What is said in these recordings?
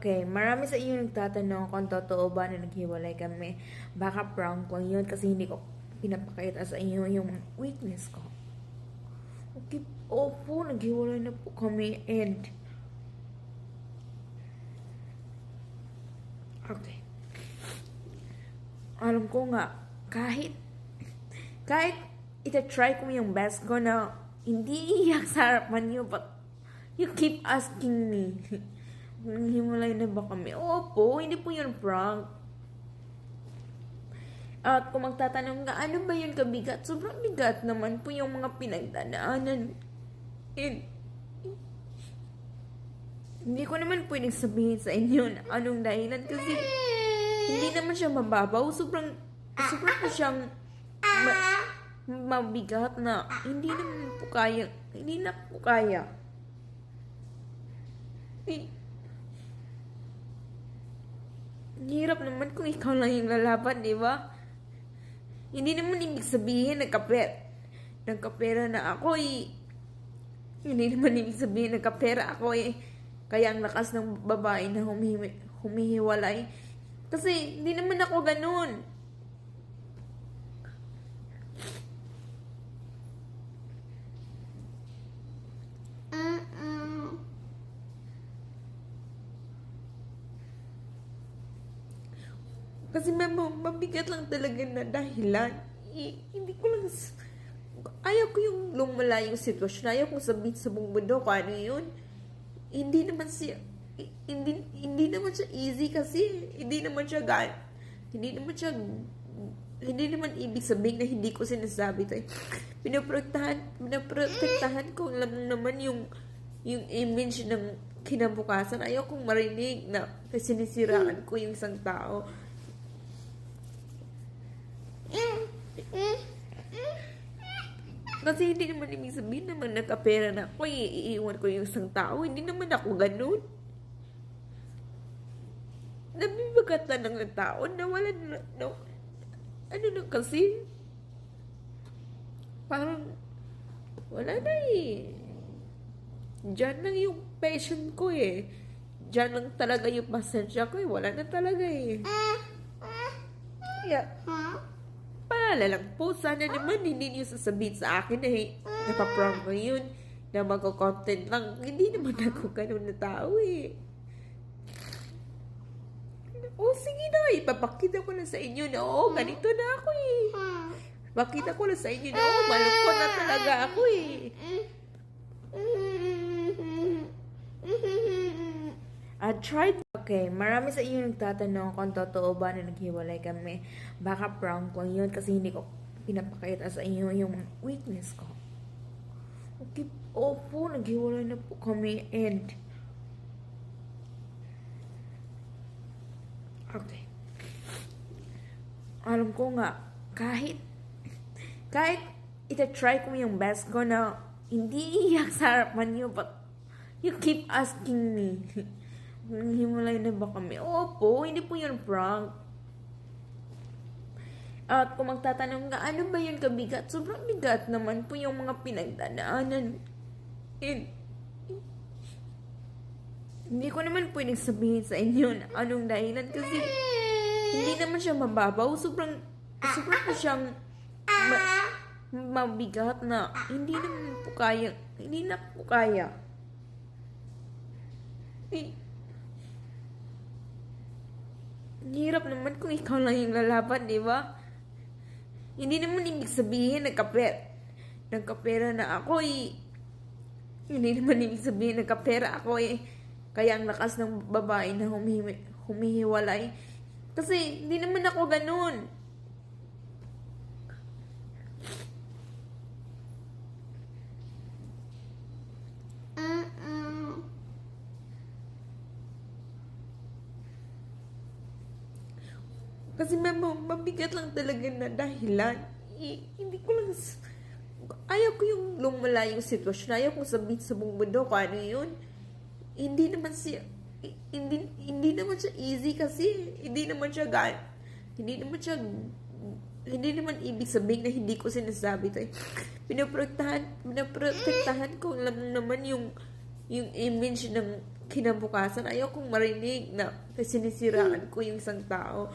Okay, marami sa inyo nagtatanong kung totoo ba na naghiwalay kami. Baka prank lang yun kasi hindi ko pinapakita sa inyo yung weakness ko. Okay, opo, naghiwalay na po kami and okay. Alam ko nga, kahit ita-try ko yung best ko na hindi iyak sa harapan niyo, but you keep asking me. Himulay na ba kami? Opo, hindi po yun prank. At kung magtatanong nga, ano ba yun kabigat? Sobrang bigat naman po yung mga pinagdadaanan. And, hindi ko naman pwedeng sabihin sa inyo na anong dahilan kasi hindi naman siya mababaw. Sobrang po siyang mabigat na hindi naman po kaya. Hindi na po kaya. Hirap naman kung ikaw lang yung lalaban, di ba? Hindi naman ibig sabihin nagkapera na ako eh. Hindi naman ibig sabihin nagkapera ako eh. Kaya ang lakas ng babae na humihiwalay. Kasi hindi naman ako ganun. Kasi mabigat lang talaga na dahilan. Hindi ko lang... Ayaw ko yung lumala yung sitwasyon. Ayaw kong sabihin sa buong mundo kung ano yun. Hindi naman siya easy kasi hindi naman ibig sabihin na hindi ko sinasabi to. Pinaprotektahan ko lang naman yung image ng kinabukasan. Ayaw kong marinig na sinisiraan ko yung isang tao. Kasi hindi naman ibig sabihin naman nagkapera na ako, iiwan ko yung isang tao. Hindi naman ako ganun. Nabibagat na ng tao na wala na, ano na kasi, parang, wala na eh. Diyan lang yung passion ko eh. Diyan lang talaga yung pasensya ko eh. Wala na talaga eh. Yeah. Paalala lang po, sana naman hindi niyo sasabihin sa akin na napaprank ko yun, na mag-content lang. Hindi naman ako ganun na tao eh. O sige na, ipapakita ko na sa inyo na ganito na ako eh. Pakita ko na sa inyo na malungkot na talaga ako eh. I tried. Okay, marami sa inyo nagtatanong kung totoo ba na naghiwalay kami. Baka prank lang yun kasi hindi ko pinapakita sa inyo yung weakness ko. Okay, opo, naghiwalay na po kami and okay. Alam ko nga, kahit ita-try ko yung best ko na hindi iyak sa harapan niyo, but you keep asking me. Himulay na ba kami? Opo, hindi po yun prank. At kung magtatanong nga, ano ba yun kabigat? Sobrang bigat naman po yung mga pinagdadaanan. And, hindi ko naman pwedeng sabihin sa inyo na anong dahilan kasi hindi naman siya mababaw. Sobrang po siyang mabigat na hindi naman po kaya. Hindi na po kaya. Hirap naman kung ikaw lang yung lalaban, di ba? Hindi naman ibig sabihin nagkapera na ako eh. Hindi naman ibig sabihin nagkapera ako eh. Kaya ang lakas ng babae na humihiwalay. Kasi hindi naman ako ganun. Kasi mabigat lang talaga na dahilan. Hindi ko lang... Ayaw ko yung lumala yung sitwasyon. Ayaw kong sabihin sa buong mundo kung ano yun. Hindi naman siya easy kasi hindi naman ibig sabihin na hindi ko sinasabi to. Pinaprotektahan ko lang naman yung image ng kinabukasan, ayaw kong marinig na sinisiraan ko yung isang tao.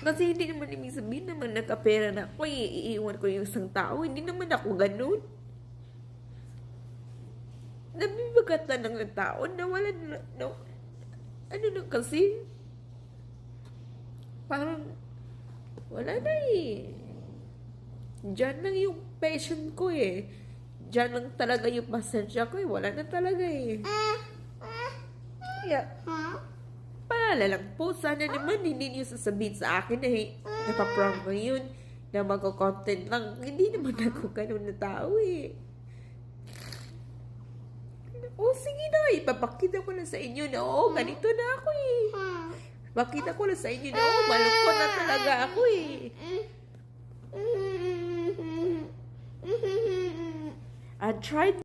Kasi hindi naman ibig sabihin naman nagkapera na ako, iiwan ko yung isang tao. Hindi naman ako ganun. Nabibigatan ng tao na wala na, ano na kasi, parang, wala na eh. Diyan lang yung passion ko eh. Diyan lang talaga yung pasensya ko eh. Wala na talaga eh. Kaya, paalala lang po, sana naman hindi niyo sasabihin sa akin na napaprank ko yun, na mag-content lang. Hindi naman ako ganun na tao eh. O sige na, ipapakita ko na sa inyo na ganito na ako eh. Pakita ko na sa inyo na malungkot na talaga ako eh. I tried